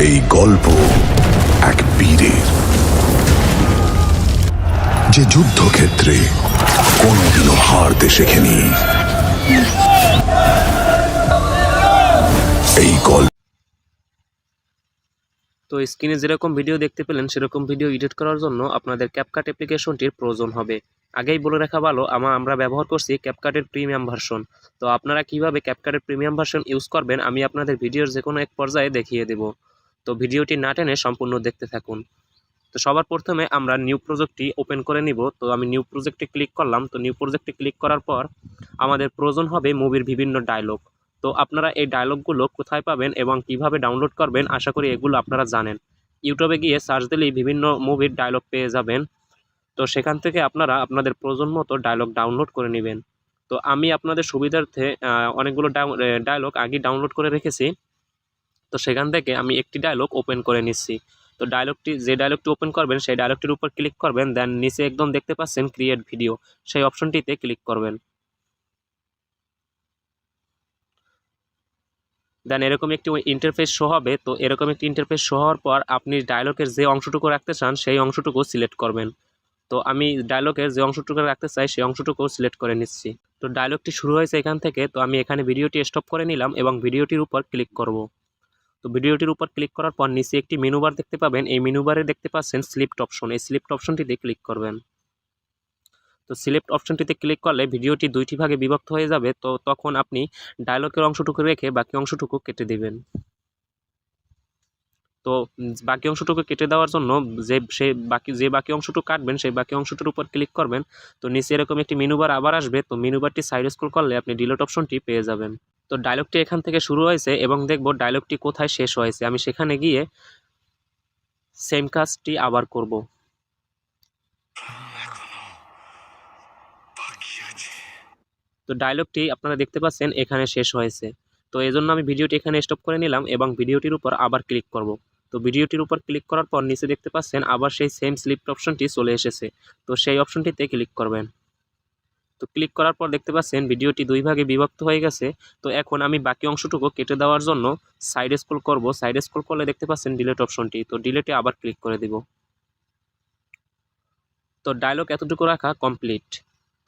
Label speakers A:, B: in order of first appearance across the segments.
A: এই গল্প এক বীরের, যে যুদ্ধক্ষেত্রে কোনোদিনও হারতে শেখেনি। এই গল্প
B: তো স্ক্রিনে যেরকম ভিডিও দেখতে পেলেন সেরকম ভিডিও এডিট করার জন্য আপনাদের ক্যাপকাট অ্যাপ্লিকেশনটির প্রয়োজন হবে। আগেই বলে রাখা ভালো, আমরা ব্যবহার করছি ক্যাপকাটের প্রিমিয়াম ভার্সন। তো আপনারা কিভাবে ক্যাপকাটের প্রিমিয়াম ভার্সন ইউজ করবেন আমি আপনাদের ভিডিওর যে কোনো এক পর্যায়ে দেখিয়ে দেব। তো ভিডিওটি না টেনে সম্পূর্ণ দেখতে থাকুন। তো সবার প্রথমে আমরা নিউ প্রজেক্টটি ওপেন করে নিব। তো আমি নিউ প্রজেক্টে ক্লিক করলাম। তো নিউ প্রজেক্টে ক্লিক করার পর আমাদের প্রয়োজন হবে মুভির বিভিন্ন ডায়লগ। তো আপনারা এই ডায়লগগুলো কোথায় পাবেন এবং কিভাবে ডাউনলোড করবেন আশা করি এগুলো আপনারা জানেন। ইউটিউবে গিয়ে সার্চ দিলেই বিভিন্ন মুভির ডায়লগ পেয়ে যাবেন। তো সেখান থেকে আপনারা আপনাদের প্রয়োজন মতো ডায়লগ ডাউনলোড করে নেবেন। তো আমি আপনাদের সুবিধার্থে অনেকগুলো ডায়লগ আগে ডাউনলোড করে রেখেছি। তো সেখান থেকে আমি একটি ডায়লগ ওপেন করে নিচ্ছি। তো যে ডায়লগটি ওপেন করবেন সেই ডায়লগটির উপর ক্লিক করবেন, দেন নিচে একদম দেখতে পাচ্ছেন ক্রিয়েট ভিডিও, সেই অপশনটিতে ক্লিক করবেন। দেন এরকম একটি ইন্টারফেস শো হবে। তো এরকম একটি ইন্টারফেস শো হওয়ার পর আপনি ডায়লগের যে অংশটুকু রাখতে চান সেই অংশটুকু সিলেক্ট করবেন। তো আমি ডায়লগের যে অংশটুকু রাখতে চাই সেই অংশটুকু সিলেক্ট করে নিচ্ছি। তো ডায়লগটি শুরু হয়েছে এখান থেকে। তো আমি এখানে ভিডিওটি স্টপ করে নিলাম এবং ভিডিওটির উপর ক্লিক করব। তো ভিডিওটির উপর ক্লিক করার পর নিচে একটি মেনু বার দেখতে পাবেন। এই মেনু বারে দেখতে পাচ্ছেন সিলেক্ট অপশন, এই সিলেক্ট অপশনটিতে ক্লিক করবেন। তো সিলেক্ট অপশনটিতে ক্লিক করলে ভিডিওটি দুইটি ভাগে বিভক্ত হয়ে যাবে। তো তখন আপনি ডায়লগের অংশটুকু রেখে বাকি অংশটুকু কেটে দিবেন। তো বাকি অংশটুকু কেটে দেওয়ার জন্য যে বাকি অংশটুকু কাটবেন সেই বাকি অংশটির উপর ক্লিক করবেন। তো নিচে এরকম একটি মেনু বার আবার আসবে। তো মেনু বারটি সাইড স্ক্রল করলে আপনি ডিলিট অপশনটি পেয়ে যাবেন। তো ডায়লগটি এখান থেকে শুরু হয়েছে এবং দেখব ডায়লগটি কোথায় শেষ হয়েছে। আমি সেখানে গিয়ে সেম কাজটি আবার করব। তো ডায়লগটি আপনারা দেখতে পাচ্ছেন এখানে শেষ হয়েছে। তো এজন্য আমি ভিডিওটি এখানে স্টপ করে নিলাম এবং ভিডিওটির উপর আবার ক্লিক করব। তো ভিডিওটির উপর ক্লিক করার পর নিচে দেখতে পাচ্ছেন আবার সেই সেম সিলেক্ট অপশনটি চলে এসেছে। তো সেই অপশনটিতে ক্লিক করবেন। তো ক্লিক করার পর দেখতে পাচ্ছেন ভিডিওটি দুই ভাগে বিভক্ত হয়ে গেছে। তো এখন আমি বাকি অংশটুকু কেটে দেওয়ার জন্য সাইড স্ক্রল করব। সাইড স্ক্রল করলে দেখতে পাচ্ছেন ডিলিট অপশনটি। তো ডিলিটে আবার ক্লিক করে দিব। তো ডায়লগ এতটুকু রাখা কমপ্লিট।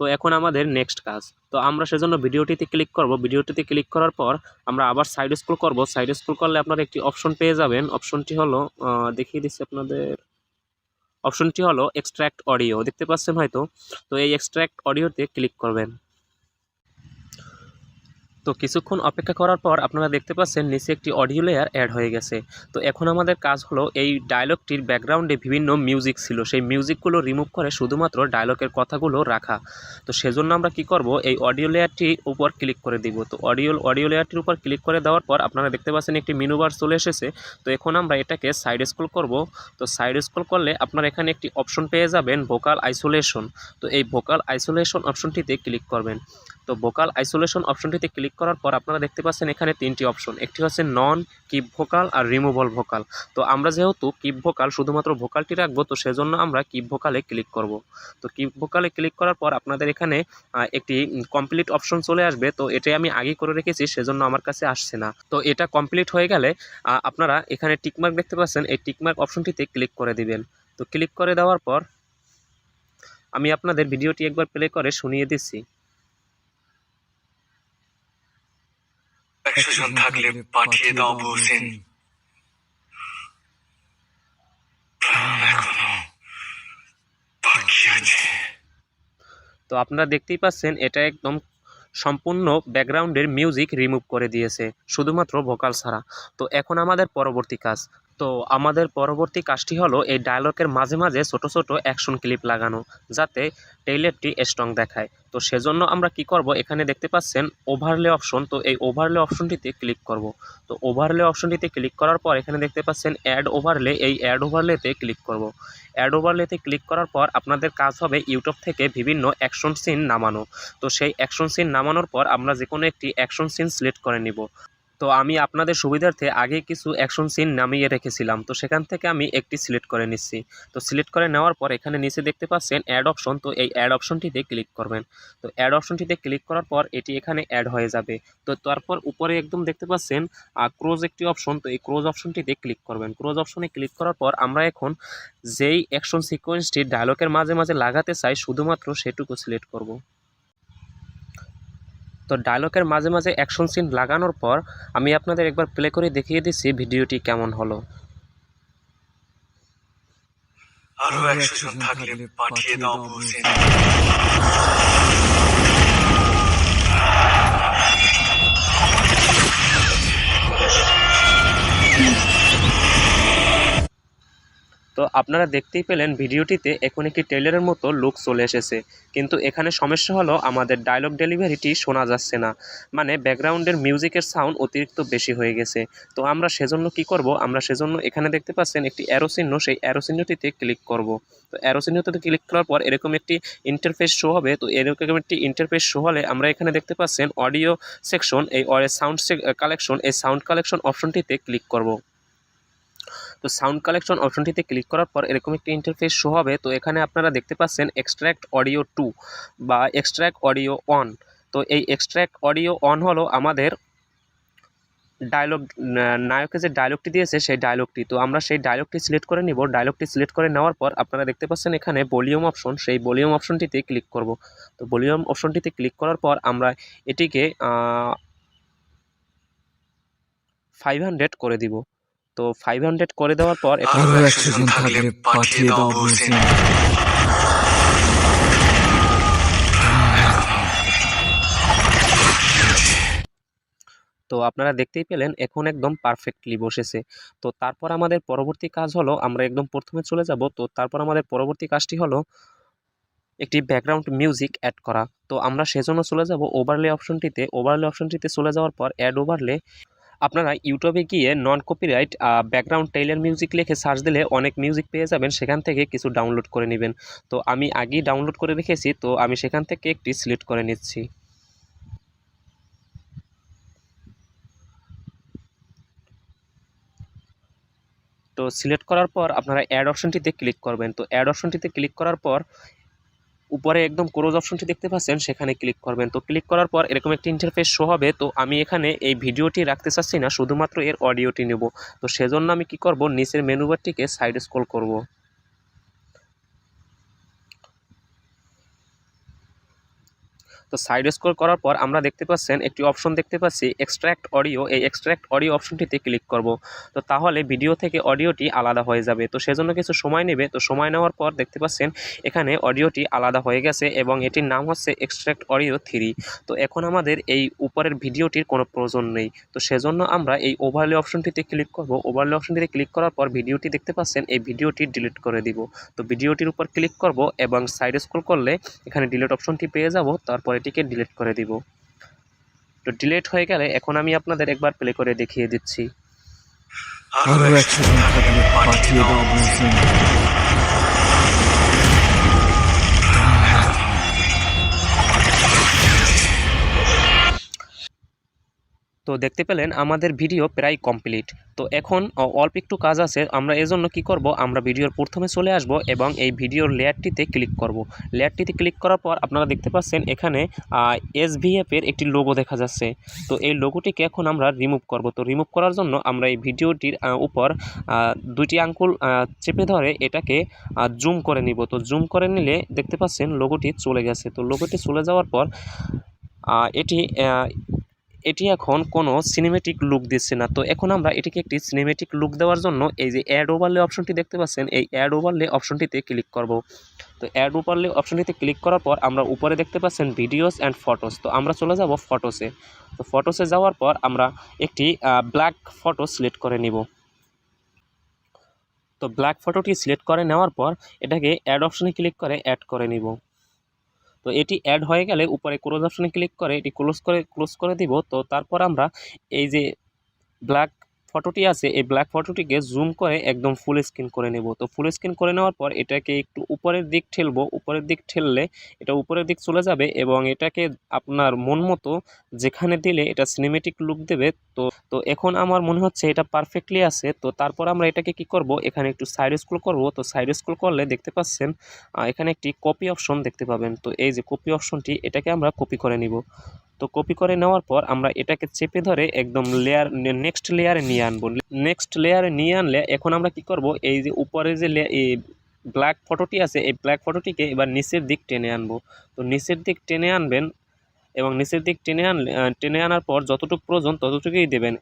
B: তো এখন আমাদের নেক্সট কাজ। তো আমরা সেজন্য ভিডিওটিতে ক্লিক করব। ভিডিওটিতে ক্লিক করার পর আমরা আবার সাইড স্ক্রল করব। সাইড স্ক্রল করলে আপনারা একটি অপশন পেয়ে যাবেন। অপশনটি হলো দেখিয়ে দিচ্ছি আপনাদের। অপশনটি হলো এক্সট্র্যাক্ট অডিও, দেখতে পাচ্ছেন হয়তো। তো এই এক্সট্র্যাক্ট অডিওতে ক্লিক করবেন। তো কিছুক্ষণ অপেক্ষা করার পর আপনারা দেখতে পাচ্ছেন নিচে একটি অডিও লেয়ার অ্যাড হয়ে গেছে। তো এখন আমাদের কাজ হলো এই ডায়লগটির ব্যাকগ্রাউন্ডে বিভিন্ন মিউজিক ছিল, সেই মিউজিকগুলো রিমুভ করে শুধুমাত্র ডায়লগের কথাগুলো রাখা। তো সেজন্য আমরা কি করব, এই অডিও লেয়ারটির উপর ক্লিক করে দিব। তো অডিও লেয়ারটির উপর ক্লিক করে দেওয়ার পর আপনারা দেখতে পাচ্ছেন একটি মেনু বার চলে এসেছে। তো এখন আমরা এটাকে সাইড স্ক্রল করব। তো সাইড স্ক্রল করলে আপনারা এখানে একটি অপশন পেয়ে যাবেন ভোকাল আইসোলেশন। তো এই ভোকাল আইসোলেশন অপশনটিতে ক্লিক করবেন। তো ভোকাল আইসোলেশন অপশনটিতে ক্লিক করার পর আপনারা দেখতে পাচ্ছেন এখানে তিনটি অপশন। একটি হচ্ছে নন কিপ ভোকাল আর রিমুভাল ভোকাল। তো আমরা যেহেতু কিপ ভোকাল শুধুমাত্র ভোকালটি রাখবো, তো সেজন্য আমরা কিপ ভোকালে ক্লিক করব। তো কিপ ভোকালে ক্লিক করার পর আপনাদের এখানে একটি কমপ্লিট অপশন চলে আসবে। তো এটাই আমি আগে করে রেখেছি সেজন্য আমার কাছে আসছে না। তো এটা কমপ্লিট হয়ে গেলে আপনারা এখানে টিকমার্ক দেখতে পাচ্ছেন, এই টিকমার্ক অপশনটিতে ক্লিক করে দিবেন। তো ক্লিক করে দেওয়ার পর আমি আপনাদের ভিডিওটি একবার প্লে করে শুনিয়ে দিচ্ছি।
C: 100 জন থাকলে পাঠিয়ে দাও বলছেন, প্রাণ এখনো বাকি আছে।
B: তো আপনারা দেখতেই পাচ্ছেন এটা একদম সম্পূর্ণ ব্যাকগ্রাউন্ডের মিউজিক রিমুভ করে দিয়েছে, শুধুমাত্র ভোকাল ছাড়া। তো এখন আমাদের পরবর্তী কাজ। তো আমাদের পরবর্তী কাজটি হলো এই ডায়লগের মাঝে মাঝে ছোট ছোট অ্যাকশন ক্লিপ লাগানো, যাতে ট্রেইলারটি স্ট্রং দেখায়। তো সেজন্য আমরা কি করব, এখানে দেখতে পাচ্ছেন ওভারলে অপশন। তো এই ওভারলে অপশনটিতে ক্লিক করব। তো ওভারলে অপশনটিতে ক্লিক করার পর এখানে দেখতে পাচ্ছেন অ্যাড ওভারলে, এই অ্যাড ওভারলেতে ক্লিক করব। অ্যাড ওভারলেতে ক্লিক করার পর আপনাদের কাজ হবে ইউটিউব থেকে বিভিন্ন অ্যাকশন সিন নামানো। তো সেই অ্যাকশন সিন নামানোর পর আমরা যে কোনো একটি অ্যাকশন সিন সিলেক্ট করে নিব। তো আমি আপনাদের সুবিধার্থে আগে কিছু অ্যাকশন সিন নামিয়ে রেখেছিলাম, তো সেখান থেকে আমি একটি সিলেক্ট করে নিচ্ছি। তো সিলেক্ট করে নেওয়ার পর এখানে নিচে দেখতে পাচ্ছেন অ্যাড অপশন, তো এই অ্যাড অপশনটিতে ক্লিক করবেন। তো অ্যাড অপশনটিতে ক্লিক করার পর এটি এখানে অ্যাড হয়ে যাবে। তো তারপর উপরে একদম দেখতে পাচ্ছেন ক্রোজ একটি অপশন, তো এই ক্রোজ অপশনটিতে ক্লিক করবেন। ক্রোজ অপশনে ক্লিক করার পর আমরা এখন যেই অ্যাকশন সিকোয়েন্সটি ডায়লগের মাঝে মাঝে লাগাতে চাই শুধুমাত্র সেটুকু সিলেক্ট করব। তো ডায়লগের মাঝে মাঝে অ্যাকশন সিন লাগানোর পর আমি আপনাদের একবার প্লে করে দেখিয়ে দিচ্ছি ভিডিওটি কেমন হলো।
C: আরো 100 জন থাকলে পাঠিয়ে দাও হোসেন।
B: তো আপনারা দেখতেই পেলেন ভিডিওটিতে এখন একটি ট্রেলারের মতো লুক চলে এসেছে, কিন্তু এখানে সমস্যা হলো আমাদের ডায়লগ ডেলিভারিটি শোনা যাচ্ছে না, মানে ব্যাকগ্রাউন্ডের মিউজিকের সাউন্ড অতিরিক্ত বেশি হয়ে গেছে। তো আমরা সেজন্য কি করব, আমরা সেজন্য এখানে দেখতে পাচ্ছেন একটি অ্যারো চিহ্ন, সেই অ্যারো চিহ্নটিতে ক্লিক করব। তো অ্যারো চিহ্নটিতে ক্লিক করার পর এরকম একটি ইন্টারফেস শো হবে। তো এরকম একটি ইন্টারফেস শো হলে আমরা এখানে দেখতে পাচ্ছেন অডিও সেকশন, এই সাউন্ড কালেকশন, এই সাউন্ড কালেকশন অপশনটিতে ক্লিক করব। তো সাউন্ড কালেকশন অপশনটিতে ক্লিক করার পর এরকম একটি ইন্টারফেস শো হবে। তো এখানে আপনারা দেখতে পাচ্ছেন এক্সট্র্যাক্ট অডিও 2 বা এক্সট্র্যাক্ট অডিও অন। তো এই এক্সট্র্যাক্ট অডিও অন হলো আমাদের ডায়লগ, নায়কে যে ডায়লগটি দিয়েছে সেই ডায়লগটি। তো আমরা সেই ডায়লগটি সিলেক্ট করে নিব। ডায়লগটি সিলেক্ট করে নেওয়ার পর আপনারা দেখতে পাচ্ছেন এখানে ভলিউম অপশন, সেই ভলিউম অপশনটিতে ক্লিক করব। তো ভলিউম অপশনটিতে ক্লিক করার পর আমরা এটিকে 500 করে দিব। তো 500 করে দেওয়ার পর
C: আরো 100 জন থাকলে পাঠিয়ে দাও হোসেন।
B: তো আপনারা দেখতেই পেলেন এখন একদম পারফেক্টলি বসেছে। তো তারপর আমাদের পরবর্তী কাজ হলো আমরা একদম প্রথমে চলে যাব। তো তারপর আমাদের পরবর্তী কাজটি হলো একটি ব্যাকগ্রাউন্ড মিউজিক অ্যাড করা। তো আমরা সেজন্য চলে যাব ওভারলে অপশনটিতে। ওভারলে অপশনটিতে চলে যাওয়ার পর অ্যাড ওভারলে, আপনারা ইউটিউবে গিয়ে নন কপিরাইট ব্যাকগ্রাউন্ড টেইলার মিউজিক লিখে সার্চ দিলে অনেক মিউজিক পেয়ে যাবেন, সেখান থেকে কিছু ডাউনলোড করে নেবেন। তো আমি আগেই ডাউনলোড করে রেখেছি, তো আমি সেখান থেকে একটি সিলেক্ট করে নিচ্ছি। তো সিলেক্ট করার পর আপনারা অ্যাড অপশনটিতে ক্লিক করবেন। তো অ্যাড অপশনটিতে ক্লিক করার পর উপরে একদম ক্লোজ অপশনটি দেখতে পাচ্ছেন, সেখানে ক্লিক করবেন। তো ক্লিক করার পর এরকম একটি ইন্টারফেস শো হবে। তো আমি এখানে এই ভিডিওটি রাখতে চাচ্ছি না, শুধুমাত্র এর অডিওটি নেব। তো সেজন্য আমি কি করব, নিচের মেনু বারটিকে সাইড স্ক্রল করব। তো সাইড স্ক্রল করার পর আমরা দেখতে পাচ্ছেন একটি অপশন দেখতে পাচ্ছি এক্সট্র্যাক্ট অডিও, এই এক্সট্র্যাক্ট অডিও অপশনটিতে ক্লিক করব। তো তাহলে ভিডিও থেকে অডিওটি আলাদা হয়ে যাবে। তো সেজন্য কিছু সময় নেবে। তো সময় নেওয়ার পর দেখতে পাচ্ছেন এখানে অডিওটি আলাদা হয়ে গেছে এবং এটির নাম হচ্ছে এক্সট্র্যাক্ট অডিও 3। তো এখন আমাদের এই উপরের ভিডিওটির কোনো প্রয়োজন নেই। তো সেজন্য আমরা এই ওভারলে অপশনটিতে ক্লিক করব। ওভারলে অপশনটিতে ক্লিক করার পর ভিডিওটি দেখতে পাচ্ছেন, এই ভিডিওটি ডিলিট করে দিব। তো ভিডিওটির উপর ক্লিক করব এবং সাইড স্ক্রল করলে এখানে ডিলিট অপশনটি পেয়ে যাব। তারপর এটিকে ডিলিট করে দিব। তো ডিলিট হয়ে গেলে এখন আমি আপনাদের একবার প্লে করে দেখিয়ে দিচ্ছি।
C: আরো 100 জন থাকলে পাঠিয়ে দাও হোসেন।
B: তো দেখতে পেলেন আমাদের ভিডিও প্রায় কমপ্লিট। তো এখন অল্প একটু কাজ আছে, আমরা এজন্য কি করব, আমরা ভিডিওর প্রথমে চলে আসব এবং এই ভিডিওর লেয়ারটিতে ক্লিক করব। লেয়ারটিতে ক্লিক করার পর আপনারা দেখতে পাচ্ছেন এখানে SVF এর একটি লোগো দেখা যাচ্ছে। তো এই লোগোটিকে এখন আমরা রিমুভ করব। তো রিমুভ করার জন্য আমরা এই ভিডিওটির উপর দুইটি আঙ্গুল চেপে ধরে এটাকে জুম করে নিব। তো জুম করে নিলে দেখতে পাচ্ছেন লোগোটি চলে গেছে। তো লোগোটি চলে যাওয়ার পর এটি এখন কোনো সিনেমেটিক লুক দিচ্ছে না। তো এখন আমরা এটিকে একটি সিনেমেটিক লুক দেওয়ার জন্য এই যে অ্যাড ওভারলে অপশনটি দেখতে পাচ্ছেন, এই অ্যাড ওভারলে অপশনটিতে ক্লিক করব। তো অ্যাড ওভারলে অপশনটিতে ক্লিক করার পর আমরা উপরে দেখতে পাচ্ছেন ভিডিওস অ্যান্ড ফটোস। তো আমরা চলে যাব ফটোসে। তো ফটোসে যাওয়ার পর আমরা একটি ব্ল্যাক ফটো সিলেক্ট করে নিব। তো ব্ল্যাক ফটোটি সিলেক্ট করে নেওয়ার পর এটাকে অ্যাড অপশনে ক্লিক করে অ্যাড করে নিব। তো এটি অ্যাড হয়ে গেলে উপরে ক্লোজ অপশনে ক্লিক করে এটি ক্লোজ করে দিব। তো তারপর আমরা এই যে ব্ল্যাক ফটোটি আছে এই ব্ল্যাক ফটোটিকে জুম করে একদম ফুল স্ক্রিন করে নেব। তো ফুল স্ক্রিন করে নেওয়ার পর এটাকে একটু উপরের দিক ঠেলবো, উপরের দিক ঠেললে এটা উপরের দিক চলে যাবে এবং এটাকে আপনার মন মতো যেখানে দিলে এটা সিনেমেটিক লুক দেবে। তো তো এখন আমার মনে হচ্ছে এটা পারফেক্টলি আছে। তো তারপর আমরা এটাকে কি করব, এখানে একটু সাইড স্ক্রল করব। তো সাইড স্ক্রল করলে দেখতে পাচ্ছেন এখানে একটি কপি অপশন দেখতে পাবেন। তো এই যে কপি অপশনটি, এটাকে আমরা কপি করে নিব। তো কপি করে নেওয়ার পর আমরা এটাকে চেপে ধরে একদম নেক্সট লেয়ারে নিয়ে আনবো। নেক্সট লেয়ারে নিয়ে আনলে এখন আমরা কি করব, এই যে উপরে যে এই ব্ল্যাক ফটোটি আছে এই ব্ল্যাক ফটোটিকে এবার নিচের দিক টেনে আনবো। তো নিচের দিক টেনে আনবেন এবং নিচের দিক টেনে আনার পর যতটুকু প্রয়োজন ততটুকুই দেবেন।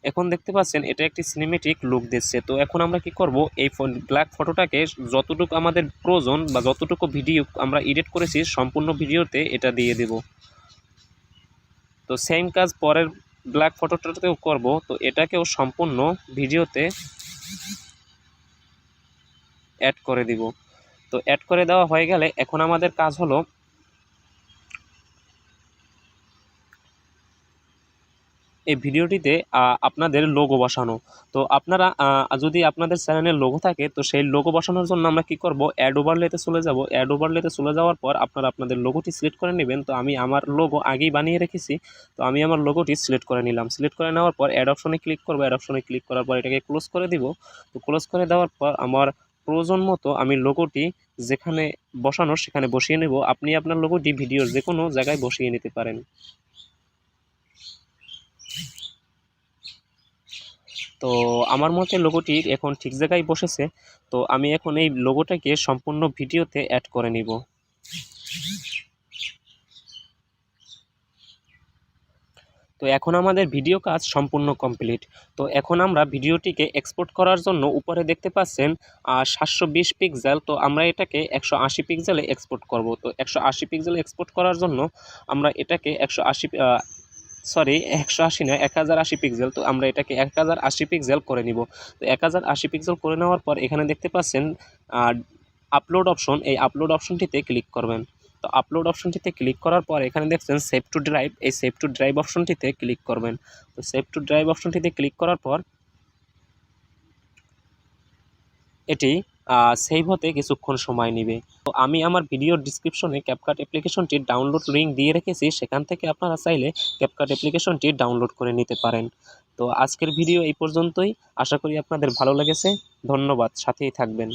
B: এখন দেখতে পাচ্ছেন এটা একটি সিনেমেটিক লুক দিচ্ছে। তো এখন আমরা কি করব, এই ব্ল্যাক ফটোটাকে যতটুকু আমাদের প্রয়োজন বা যতটুকু ভিডিও আমরা এডিট করেছি সম্পূর্ণ ভিডিওতে এটা দিয়ে দেব। তো সেম কাজ পরের ব্ল্যাক ফটোটাতেও করব। তো এটাকেও সম্পূর্ণ ভিডিওতে অ্যাড করে দিব। তো অ্যাড করে দেওয়া হয়ে গেলে এখন আমাদের কাজ হলো এই ভিডিওটিতে আপনাদের লোগো বসানো। তো আপনারা যদি আপনাদের চ্যানেলের লোগো থাকে তো সেই লোগো বসানোর জন্য আমরা কি করব, অ্যাড ওভারলেতে চলে যাব। অ্যাড ওভারলেতে চলে যাওয়ার পর আপনারা আপনাদের লোগোটি সিলেক্ট করে নেবেন। তো আমি আমার লোগো আগেই বানিয়ে রেখেছি। তো আমি আমার লোগোটি সিলেক্ট করে নিলাম। সিলেক্ট করে নেওয়ার পর অ্যাড অপশনে ক্লিক করব। অ্যাড অপশনে ক্লিক করার পর এটাকে ক্লোজ করে দিব। তো ক্লোজ করে দেওয়ার পর আমার প্রয়োজন মতো আমি লোগোটি যেখানে বসানো সেখানে বসিয়ে নেব। আপনি আপনার লোগোটি ভিডিওর যে কোনো জায়গায় বসিয়ে নিতে পারেন। তো আমার মতে লোগোটি এখন ঠিক জায়গায় বসেছে। তো আমি এখন এই লোগোটাকে সম্পূর্ণ ভিডিওতে অ্যাড করে নিব। তো এখন আমাদের ভিডিও কাজ সম্পূর্ণ কমপ্লিট। তো এখন আমরা ভিডিওটিকে এক্সপোর্ট করার জন্য উপরে দেখতে পাচ্ছেন 720 পিক্সেল। তো আমরা এটাকে 180 পিক্সেলে এক্সপোর্ট করব। তো 180 পিক্সেলে এক্সপোর্ট করার জন্য আমরা এটাকে 180 না 1080 পিক্সেল। তো আমরা এটাকে 1080 পিক্সেল করে নিব। তো 1080 পিক্সেল করে নেওয়ার পর এখানে দেখতে পাচ্ছেন আপলোড অপশন, এই আপলোড অপশনটিতে ক্লিক করবেন। তো আপলোড অপশনটিতে ক্লিক করার পর এখানে দেখছেন সেভ টু ড্রাইভ, এই সেভ টু ড্রাইভ অপশনটিতে ক্লিক করবেন। তো সেভ টু ড্রাইভ অপশনটিতে ক্লিক করার পর এটি সেভ হতে কিছুক্ষণ সময় নেবে। তো আমি আমার ভিডিওর ডিসক্রিপশনে ক্যাপকাট অ্যাপ্লিকেশনটির ডাউনলোড লিঙ্ক দিয়ে রেখেছি, সেখান থেকে আপনারা চাইলে ক্যাপকাট অ্যাপ্লিকেশনটি ডাউনলোড করে নিতে পারেন। তো আজকের ভিডিও এই পর্যন্তই। আশা করি আপনাদের ভালো লেগেছে। ধন্যবাদ, সাথেই থাকবেন।